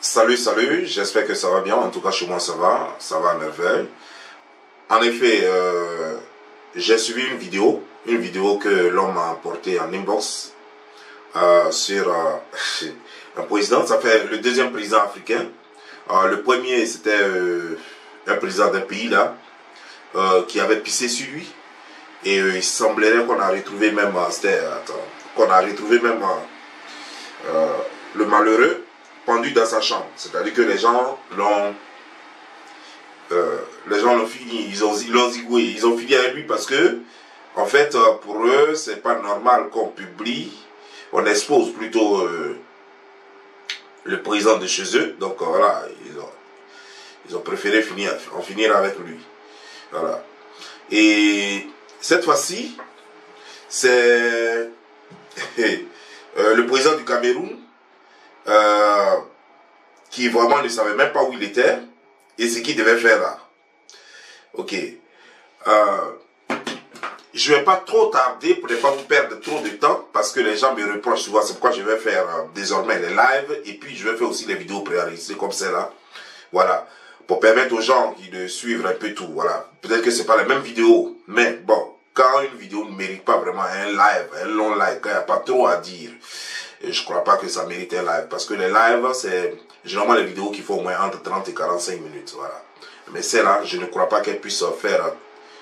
Salut, salut, j'espère que ça va bien. En tout cas, chez moi, ça va à merveille. En effet, j'ai suivi une vidéo que l'homme m'a apportée en inbox sur un président. Ça fait le deuxième président africain. Le premier, c'était un président d'un pays là qui avait pissé sur lui. Et il semblerait qu'on a retrouvé même, le malheureux pendu dans sa chambre. C'est-à-dire que les gens l'ont fini, ils ont zigoué, ils ont fini avec lui parce que, en fait, pour eux, c'est pas normal qu'on publie, on expose plutôt le président de chez eux. Donc voilà, ils ont préféré en finir avec lui. Voilà. Et cette fois-ci, c'est le président du Cameroun qui vraiment ne savait même pas où il était et ce qu'il devait faire là. Ok. Je ne vais pas trop tarder pour ne pas vous perdre trop de temps parce que les gens me reprochent souvent. C'est pourquoi je vais faire désormais les lives et puis je vais faire aussi les vidéos préenregistrées comme celle-là. Voilà. Pour permettre aux gens de suivre un peu tout. Voilà. Peut-être que ce n'est pas les mêmes vidéos, mais bon, quand une vidéo ne mérite pas vraiment un live, un long live, quand il n'y a pas trop à dire, je ne crois pas que ça mérite un live. Parce que les lives, c'est généralement les vidéos qui font au moins entre 30 et 45 minutes. Voilà. Mais celle-là, je ne crois pas qu'elle puisse faire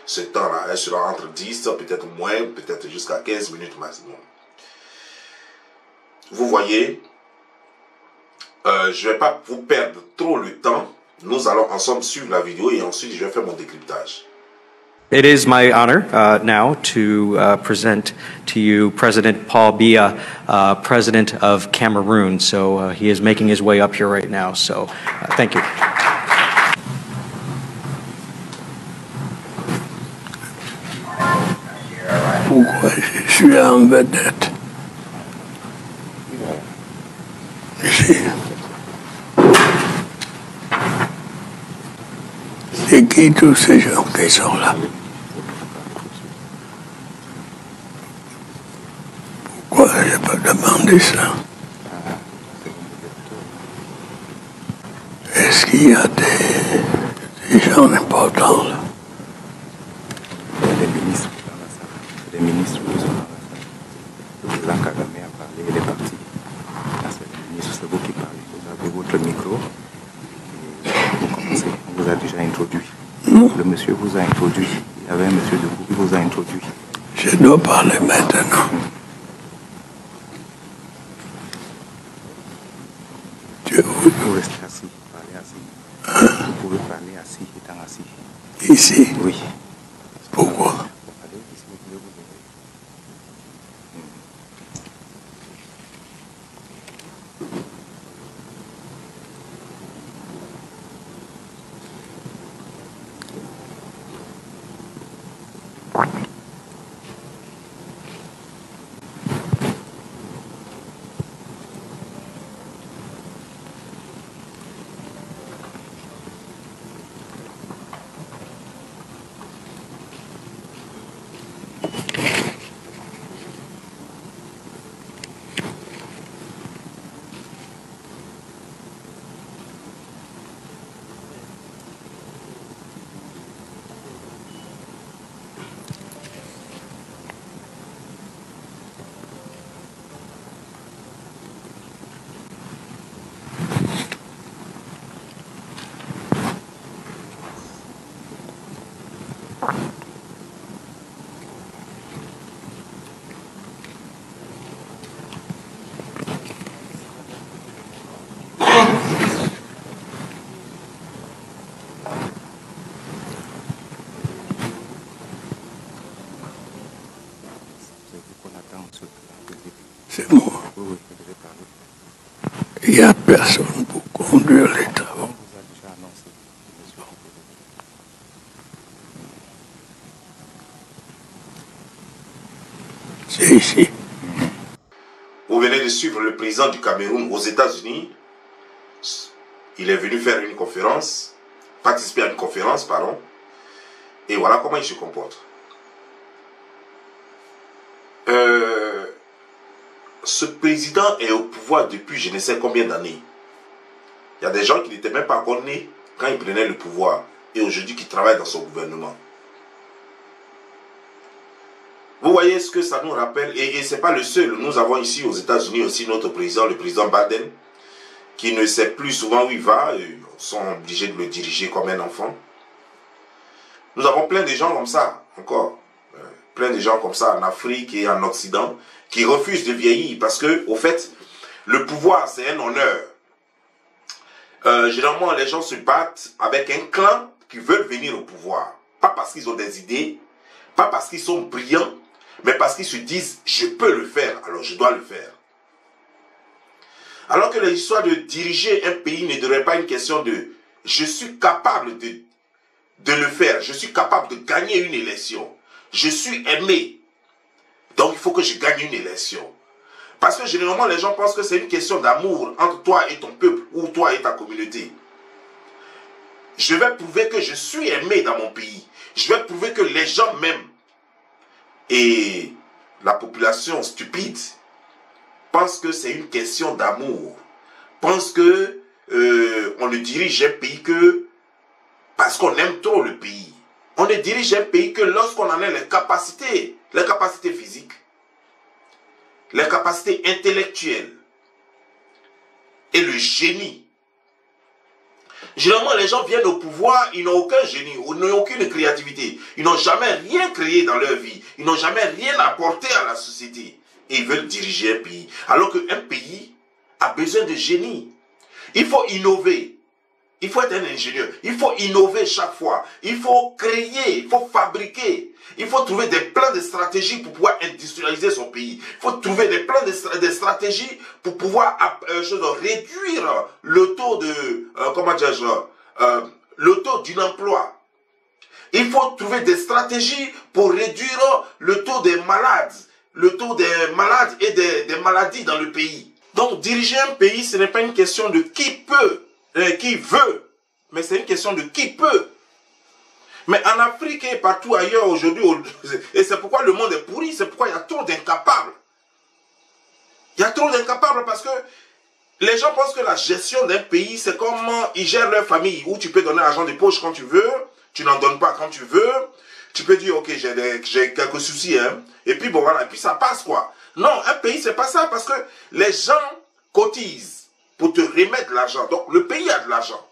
ce temps-là. Elle sera entre 10, peut-être moins, peut-être jusqu'à 15 minutes maximum. Vous voyez, je ne vais pas vous perdre trop le temps. Nous allons ensemble suivre la vidéo et ensuite je vais faire mon décryptage. It is my honor now to present to you President Paul Biya, President of Cameroon. So he is making his way up here right now. So thank you. Pourquoi je suis en vedette? C'est qui tous ces gens qui sont là? Pourquoi je n'ai pas demandé ça? Est-ce qu'il y a des gens importants là? Les ministres, vous ont le président Kagame a parlé, il est parti. Là, c'est le ministre, c'est vous qui parlez. Vous avez votre micro. Vous commencez, on vous a déjà introduit. Non. Le monsieur vous a introduit. Il y avait un monsieur debout qui vous a introduit. Je dois parler maintenant. Vous pouvez rester assis, parler assis. Vous pouvez parler assis, étant assis. Ici? Oui. Pourquoi? C'est moi. Il n'y a personne pour conduire les travaux. C'est ici. Vous venez de suivre le président du Cameroun aux États-Unis. Il est venu faire une conférence, participer à une conférence, pardon. Et voilà comment il se comporte. ce président est au pouvoir depuis je ne sais combien d'années. Il y a des gens qui n'étaient même pas encore nés quand il prenait le pouvoir et aujourd'hui qui travaillent dans son gouvernement. Vous voyez ce que ça nous rappelle, et ce n'est pas le seul. Nous avons ici aux États-Unis aussi notre président, le président Biden, qui ne sait plus souvent où il va. Ils sont obligés de le diriger comme un enfant. Nous avons plein de gens comme ça, encore. Plein de gens comme ça en Afrique et en Occident, qui refusent de vieillir parce que, au fait, le pouvoir, c'est un honneur. Généralement, les gens se battent avec un clan qui veulent venir au pouvoir. Pas parce qu'ils ont des idées, pas parce qu'ils sont brillants, mais parce qu'ils se disent, je peux le faire, alors je dois le faire. Alors que l'histoire de diriger un pays ne devrait pas une question de, je suis capable de le faire, je suis capable de gagner une élection, je suis aimé, donc il faut que je gagne une élection. Parce que généralement, les gens pensent que c'est une question d'amour entre toi et ton peuple, ou toi et ta communauté. Je vais prouver que je suis aimé dans mon pays. Je vais prouver que les gens m'aiment. Et la population stupide pense que c'est une question d'amour. Pense que on ne dirige un pays que parce qu'on aime trop le pays. On ne dirige un pays que lorsqu'on en a les capacités physiques, les capacités intellectuelles et le génie. Généralement, les gens viennent au pouvoir, ils n'ont aucun génie, ils n'ont aucune créativité. Ils n'ont jamais rien créé dans leur vie. Ils n'ont jamais rien apporté à la société. Et ils veulent diriger un pays. Alors qu'un pays a besoin de génie. Il faut innover. Il faut être un ingénieur. Il faut innover chaque fois. Il faut créer, il faut fabriquer. Il faut trouver des plans de stratégie pour pouvoir industrialiser son pays. Il faut trouver des plans de stratégie pour pouvoir réduire le taux de, le taux d'inemploi. Il faut trouver des stratégies pour réduire le taux des malades et des maladies dans le pays. Donc, diriger un pays, ce n'est pas une question de qui peut, qui veut, mais c'est une question de qui peut. Mais en Afrique et partout ailleurs aujourd'hui, et c'est pourquoi le monde est pourri, c'est pourquoi il y a trop d'incapables. Il y a trop d'incapables parce que les gens pensent que la gestion d'un pays, c'est comment ils gèrent leur famille, où tu peux donner l'argent de poche quand tu veux, tu n'en donnes pas quand tu veux, tu peux dire, ok, j'ai quelques soucis, hein, et puis bon voilà, et puis ça passe quoi. Non, un pays, c'est pas ça, parce que les gens cotisent pour te remettre de l'argent. Donc, le pays a de l'argent.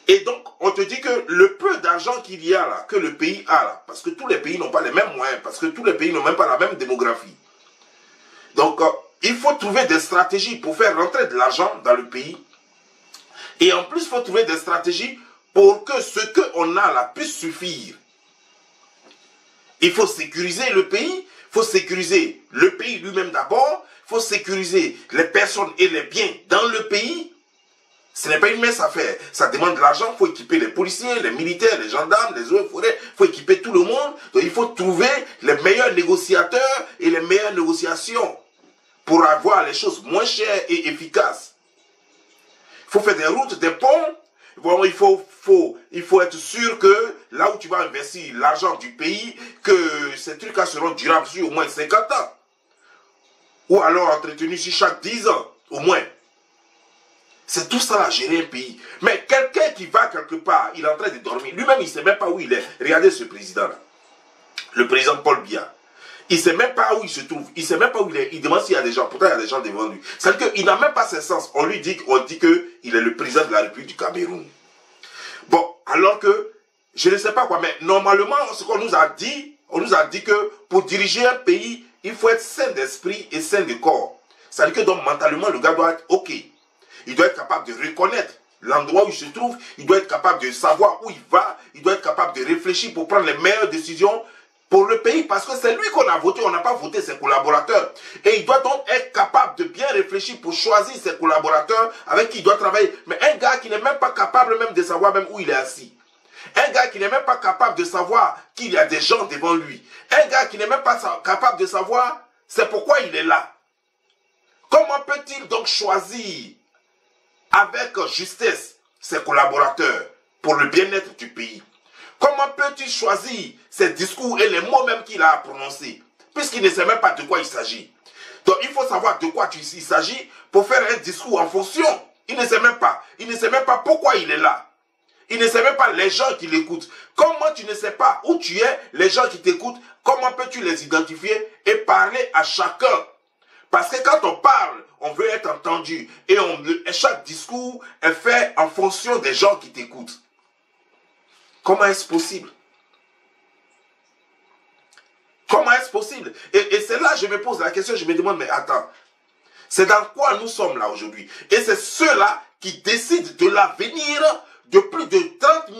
Et donc, on te dit que le peu d'argent qu'il y a là, que le pays a là, parce que tous les pays n'ont pas les mêmes moyens, parce que tous les pays n'ont même pas la même démographie. Donc, il faut trouver des stratégies pour faire rentrer de l'argent dans le pays. Et en plus, il faut trouver des stratégies pour que ce qu'on a là puisse suffire. Il faut sécuriser le pays, il faut sécuriser le pays lui-même d'abord, il faut sécuriser les personnes et les biens dans le pays. Ce n'est pas une mince affaire. Ça demande de l'argent. Il faut équiper les policiers, les militaires, les gendarmes, les eaux et forêts. Il faut équiper tout le monde. Donc il faut trouver les meilleurs négociateurs et les meilleures négociations pour avoir les choses moins chères et efficaces. Il faut faire des routes, des ponts. Bon, il faut être sûr que là où tu vas investir l'argent du pays, que ces trucs-là seront durables sur au moins 50 ans. Ou alors entretenus sur chaque 10 ans, au moins. C'est tout ça à gérer un pays. Mais quelqu'un qui va quelque part, il est en train de dormir. Lui-même, il ne sait même pas où il est. Regardez ce président-là. Le président Paul Biya. Il ne sait même pas où il se trouve. Il ne sait même pas où il est. Il demande s'il y a des gens. Pourtant, il y a des gens devant lui. C'est-à-dire qu'il n'a même pas ses sens. On dit qu'il est le président de la République du Cameroun. Bon, alors que, je ne sais pas quoi, mais normalement, ce qu'on nous a dit, on nous a dit que pour diriger un pays, il faut être sain d'esprit et sain de corps. C'est-à-dire que donc, mentalement, le gars doit être OK. Il doit être capable de reconnaître l'endroit où il se trouve. Il doit être capable de savoir où il va. Il doit être capable de réfléchir pour prendre les meilleures décisions pour le pays. Parce que c'est lui qu'on a voté. On n'a pas voté ses collaborateurs. Et il doit donc être capable de bien réfléchir pour choisir ses collaborateurs avec qui il doit travailler. Mais un gars qui n'est même pas capable même de savoir même où il est assis. Un gars qui n'est même pas capable de savoir qu'il y a des gens devant lui. Un gars qui n'est même pas capable de savoir c'est pourquoi il est là. Comment peut-il donc choisir avec justesse ses collaborateurs pour le bien-être du pays? Comment peut-il choisir ses discours et les mots même qu'il a à prononcer? puisqu'il ne sait même pas de quoi il s'agit. Donc il faut savoir de quoi il s'agit pour faire un discours en fonction. Il ne sait même pas. Il ne sait même pas pourquoi il est là. Il ne sait même pas les gens qui l'écoutent. Comment tu ne sais pas où tu es, les gens qui t'écoutent, comment peux-tu les identifier et parler à chacun? Parce que quand on parle, on veut être entendu. Et chaque discours est fait en fonction des gens qui t'écoutent. Comment est-ce possible? Comment est-ce possible? Et c'est là que je me pose la question, je me demande, mais attends, c'est dans quoi nous sommes là aujourd'hui? Et c'est ceux-là qui décident de l'avenir de plus de 30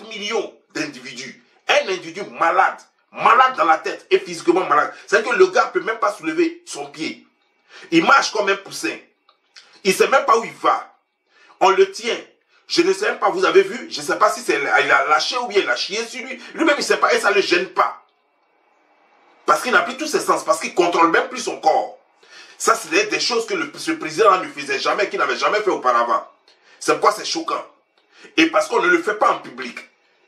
millions d'individus. Un individu malade, malade dans la tête et physiquement malade. C'est-à-dire que le gars ne peut même pas soulever son pied. Il marche comme un poussin. Il ne sait même pas où il va. On le tient. Je ne sais même pas, vous avez vu, je ne sais pas si il a lâché ou bien il a chié sur lui. Lui-même, il ne sait pas et ça ne le gêne pas. Parce qu'il n'a plus tous ses sens, parce qu'il ne contrôle même plus son corps. Ça, c'est des choses que ce président ne faisait jamais, qu'il n'avait jamais fait auparavant. C'est pourquoi c'est choquant. Et parce qu'on ne le fait pas en public.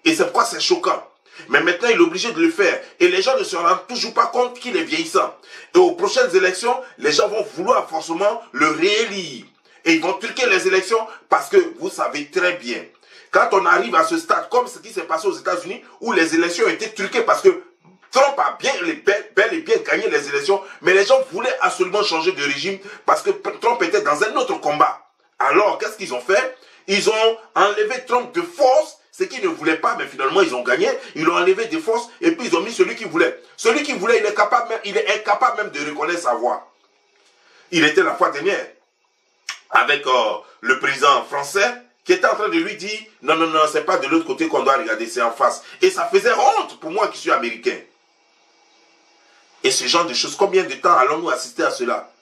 Et c'est pourquoi c'est choquant. Mais maintenant, il est obligé de le faire. Et les gens ne se rendent toujours pas compte qu'il est vieillissant. Et aux prochaines élections, les gens vont vouloir forcément le réélire. Et ils vont truquer les élections parce que vous savez très bien. Quand on arrive à ce stade, comme ce qui s'est passé aux États-Unis, où les élections ont été truquées parce que Trump a bel et bien gagné les élections, mais les gens voulaient absolument changer de régime parce que Trump était dans un autre combat. Alors, qu'est-ce qu'ils ont fait? Ils ont enlevé Trump de force, ce qu'ils ne voulaient pas, mais finalement, ils ont gagné. Ils l'ont enlevé de force et puis ils ont mis celui qui voulait. Celui qui voulait, il est incapable même de reconnaître sa voix. Il était la fois dernière avec le président français qui était en train de lui dire « Non, non, non, c'est pas de l'autre côté qu'on doit regarder, c'est en face. » Et ça faisait honte pour moi qui suis américain. Et ce genre de choses, combien de temps allons-nous assister à cela?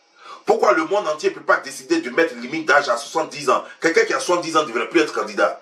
Pourquoi le monde entier ne peut pas décider de mettre limite d'âge à 70 ans? Quelqu'un qui a 70 ans ne devrait plus être candidat.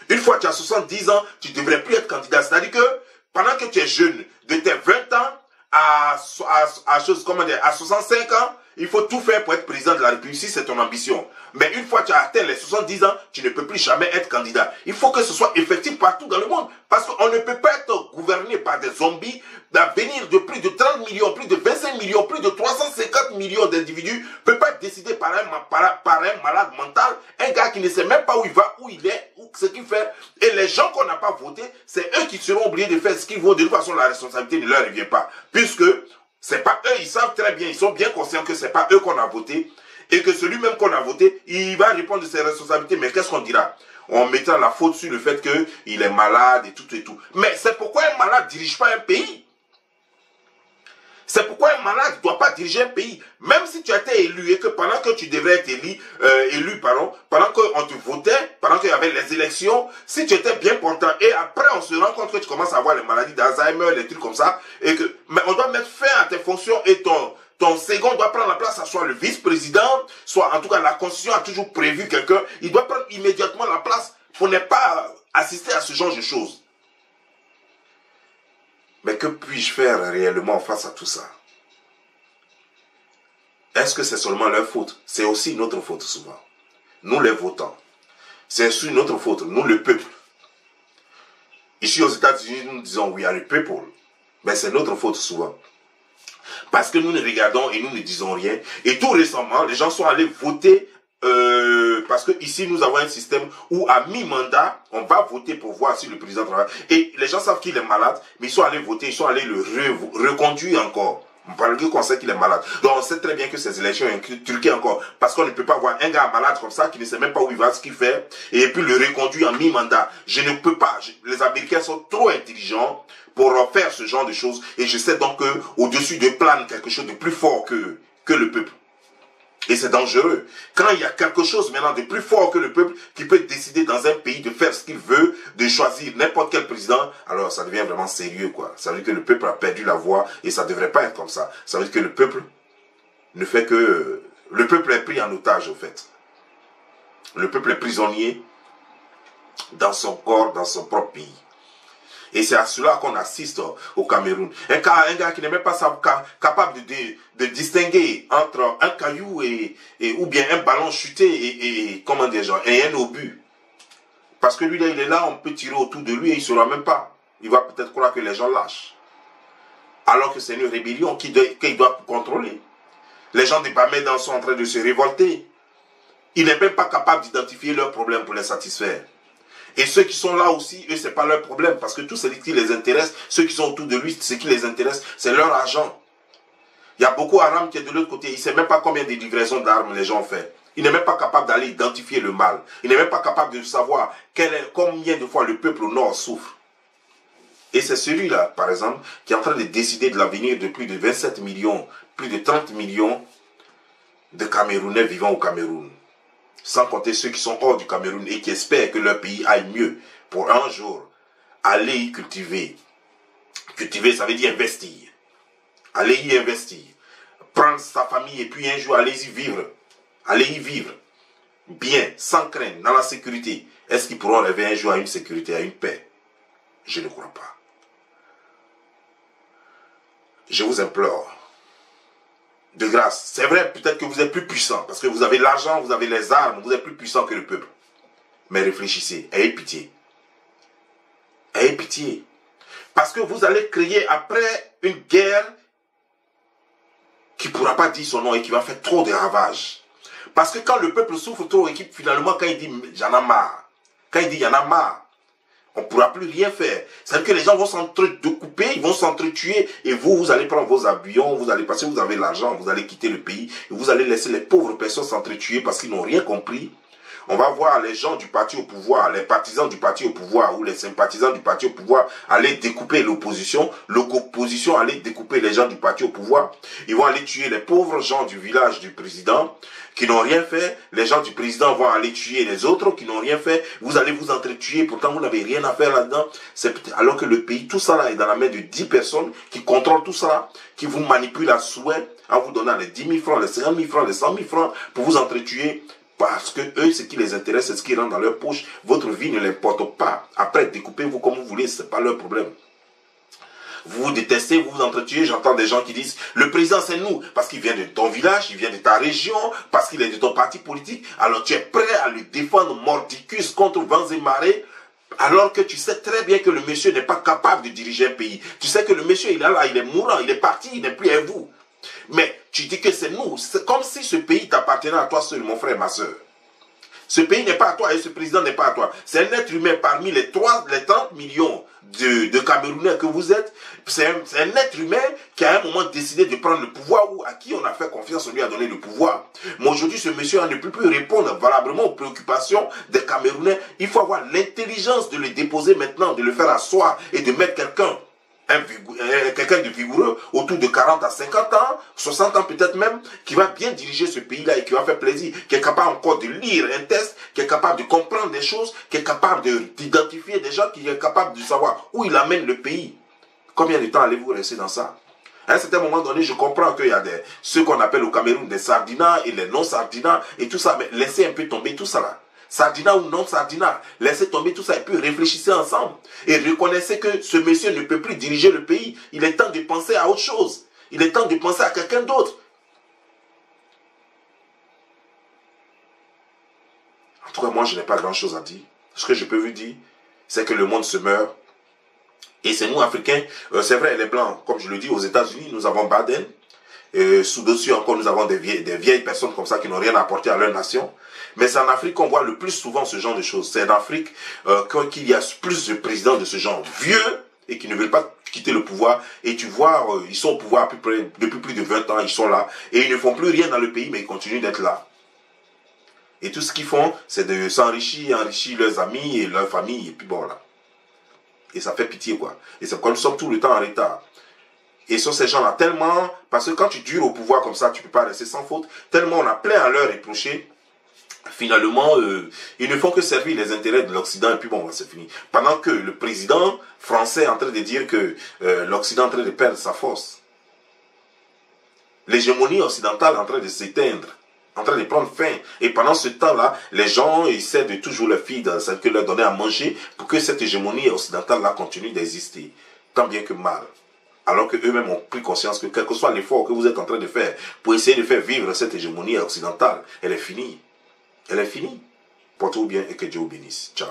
Une fois que tu as 70 ans, tu ne devrais plus être candidat. C'est-à-dire que pendant que tu es jeune, de tes 20 ans à 65 ans, il faut tout faire pour être président de la République si c'est ton ambition. Mais une fois que tu as atteint les 70 ans, tu ne peux plus jamais être candidat. Il faut que ce soit effectif partout dans le monde. Parce qu'on ne peut pas être gouverné par des zombies d'avenir de plus de 30 millions, plus de 25 millions, plus de 350 millions d'individus ne peut pas être décidé par un malade mental, un gars qui ne sait même pas où il va, où il est, ce qu'il fait. Et les gens qu'on n'a pas voté, c'est eux qui seront obligés de faire ce qu'ils vont. De toute façon, la responsabilité ne leur revient pas. Puisque c'est pas eux, ils savent très bien, ils sont bien conscients que c'est pas eux qu'on a voté. Et que celui même qu'on a voté, il va répondre de ses responsabilités. Mais qu'est-ce qu'on dira? On mettra la faute sur le fait qu'il est malade et tout et tout. Mais c'est pourquoi un malade ne dirige pas un pays. C'est pourquoi un malade ne doit pas diriger un pays. Même si tu as été élu et que pendant que tu devrais être pendant qu'on te votait, pendant qu'il y avait les élections, si tu étais bien portant et après on se rend compte que tu commences à avoir les maladies d'Alzheimer, les trucs comme ça, mais on doit mettre fin à tes fonctions et ton second doit prendre la place, soit le vice-président, soit en tout cas la Constitution a toujours prévu quelqu'un, il doit prendre immédiatement la place pour ne pas assister à ce genre de choses. Mais que puis-je faire réellement face à tout ça? Est-ce que c'est seulement leur faute? C'est aussi notre faute souvent. Nous les votants. C'est aussi notre faute, nous le peuple. Ici aux États-Unis, nous disons we are the people. Mais c'est notre faute souvent. Parce que nous ne regardons et nous ne disons rien. Et tout récemment, les gens sont allés voter parce que ici nous avons un système où à mi-mandat, on va voter pour voir si le président travaille. Et les gens savent qu'il est malade, mais ils sont allés voter, ils sont allés le reconduire encore. Malgré qu'on sait qu'il est malade. Donc on sait très bien que ces élections sont truquées encore. Parce qu'on ne peut pas voir un gars malade comme ça qui ne sait même pas où il va, ce qu'il fait, et puis le reconduire en mi-mandat. Je ne peux pas. Les Américains sont trop intelligents pour faire ce genre de choses. Et je sais donc qu'au-dessus de plane quelque chose de plus fort que le peuple. Et c'est dangereux. Quand il y a quelque chose maintenant de plus fort que le peuple qui peut décider dans un pays de faire ce qu'il veut, de choisir n'importe quel président, alors ça devient vraiment sérieux, quoi. Ça veut dire que le peuple a perdu la voix et ça ne devrait pas être comme ça. Ça veut dire que le peuple ne fait que... Le peuple est pris en otage, au fait. Le peuple est prisonnier dans son corps, dans son propre pays. Et c'est à cela qu'on assiste au Cameroun. Un gars qui n'est même pas capable de distinguer entre un caillou ou bien un ballon chuté et comment dire, genre, et un obus. Parce que lui, là, il est là, on peut tirer autour de lui et il ne saura même pas. Il va peut-être croire que les gens lâchent. Alors que c'est une rébellion qu'ils doivent contrôler. Les gens de Bamenda sont en train de se révolter. Il n'est même pas capable d'identifier leurs problèmes pour les satisfaire. Et ceux qui sont là aussi, eux, ce n'est pas leur problème. Parce que tout ce qui les intéresse, ceux qui sont autour de lui, ce qui les intéresse, c'est leur argent. Il y a beaucoup Haram qui est de l'autre côté. Il ne sait même pas combien de livraisons d'armes les gens ont fait. Il n'est même pas capable d'aller identifier le mal. Il n'est même pas capable de savoir combien de fois le peuple au nord souffre. Et c'est celui-là, par exemple, qui est en train de décider de l'avenir de plus de 27 millions, plus de 30 millions de Camerounais vivant au Cameroun. Sans compter ceux qui sont hors du Cameroun et qui espèrent que leur pays aille mieux pour un jour aller y cultiver. Cultiver, ça veut dire investir. Allez y investir. Prendre sa famille et puis un jour allez y vivre. Allez y vivre. Bien, sans crainte, dans la sécurité. Est-ce qu'ils pourront rêver un jour à une sécurité, à une paix? Je ne crois pas. Je vous implore. De grâce. C'est vrai, peut-être que vous êtes plus puissant. Parce que vous avez l'argent, vous avez les armes. Vous êtes plus puissant que le peuple. Mais réfléchissez. Ayez pitié. Ayez pitié. Parce que vous allez créer après une guerre qui ne pourra pas dire son nom et qui va faire trop de ravages. Parce que quand le peuple souffre trop et finalement quand il dit j'en ai marre, quand il dit y'en a marre, on ne pourra plus rien faire. C'est-à-dire que les gens vont s'entrecouper, ils vont s'entretuer et vous allez prendre vos avions, vous allez passer, vous avez l'argent, vous allez quitter le pays et vous allez laisser les pauvres personnes s'entretuer parce qu'ils n'ont rien compris. On va voir les gens du parti au pouvoir, les partisans du parti au pouvoir ou les sympathisants du parti au pouvoir aller découper l'opposition. L'opposition aller découper les gens du parti au pouvoir. Ils vont aller tuer les pauvres gens du village du président qui n'ont rien fait. Les gens du président vont aller tuer les autres qui n'ont rien fait. Vous allez vous entretuer, pourtant vous n'avez rien à faire là-dedans. Alors que le pays, tout ça là est dans la main de 10 personnes qui contrôlent tout ça là, qui vous manipulent à souhait en vous donnant les 10 000 francs, les 50 000 francs, les 100 000 francs pour vous entretuer. Parce que eux, ce qui les intéresse, c'est ce qui rentre dans leur poche. Votre vie ne l'importe pas. Après, découpez-vous comme vous voulez, ce n'est pas leur problème. Vous vous détestez, vous vous entretuez. J'entends des gens qui disent, le président c'est nous, parce qu'il vient de ton village, il vient de ta région, parce qu'il est de ton parti politique. Alors tu es prêt à le défendre mordicus contre vents et marées, alors que tu sais très bien que le monsieur n'est pas capable de diriger un pays. Tu sais que le monsieur, il est là, il est mourant, il est parti, il n'est plus à vous. Mais tu dis que c'est nous. C'est comme si ce pays t'appartenait à toi seul, mon frère, ma soeur. Ce pays n'est pas à toi et ce président n'est pas à toi. C'est un être humain parmi les 30 millions de Camerounais que vous êtes. C'est un être humain qui à un moment décidé de prendre le pouvoir ou à qui on a fait confiance, on lui a donné le pouvoir. Mais aujourd'hui, ce monsieur ne peut plus répondre valablement aux préoccupations des Camerounais. Il faut avoir l'intelligence de le déposer maintenant, de le faire asseoir et de mettre quelqu'un de vigoureux, autour de 40 à 50 ans, 60 ans peut-être même, qui va bien diriger ce pays-là et qui va faire plaisir, qui est capable encore de lire un test, qui est capable de comprendre des choses, qui est capable d'identifier des gens, qui est capable de savoir où il amène le pays. Combien de temps allez-vous rester dans ça? À un certain moment donné, je comprends qu'il y a ceux qu'on appelle au Cameroun des sardinats et les non-sardinats et tout ça, mais laissez un peu tomber tout ça là. Sardina ou non sardina, laissez tomber tout ça et puis réfléchissez ensemble. Et reconnaissez que ce monsieur ne peut plus diriger le pays. Il est temps de penser à autre chose. Il est temps de penser à quelqu'un d'autre. En tout cas, moi, je n'ai pas grand-chose à dire. Ce que je peux vous dire, c'est que le monde se meurt. Et c'est nous, Africains, c'est vrai, les Blancs, comme je le dis, aux États-Unis, nous avons Biden. Sous-dessus encore, nous avons des vieilles personnes comme ça qui n'ont rien apporté à leur nation. Mais c'est en Afrique qu'on voit le plus souvent ce genre de choses. C'est en Afrique qu'il y a plus de présidents de ce genre vieux et qui ne veulent pas quitter le pouvoir. Et tu vois, ils sont au pouvoir à peu près, depuis plus de 20 ans, ils sont là. Et ils ne font plus rien dans le pays, mais ils continuent d'être là. Et tout ce qu'ils font, c'est de s'enrichir, enrichir leurs amis et leurs familles. Et puis bon, là. Et ça fait pitié, quoi. Et c'est pourquoi nous sommes tout le temps en retard. Et sur ces gens-là, tellement, parce que quand tu dures au pouvoir comme ça, tu ne peux pas rester sans faute, tellement on a plein à leur reprocher, finalement, ils ne font que servir les intérêts de l'Occident, et puis bon, c'est fini. Pendant que le président français est en train de dire que l'Occident est en train de perdre sa force. L'hégémonie occidentale est en train de s'éteindre, en train de prendre fin. Et pendant ce temps-là, les gens essaient de toujours leur feed, c'est-à-dire que leur donner à manger, pour que cette hégémonie occidentale-là continue d'exister, tant bien que mal. Alors qu'eux-mêmes ont pris conscience que quel que soit l'effort que vous êtes en train de faire pour essayer de faire vivre cette hégémonie occidentale, elle est finie. Elle est finie. Portez-vous bien et que Dieu vous bénisse. Ciao.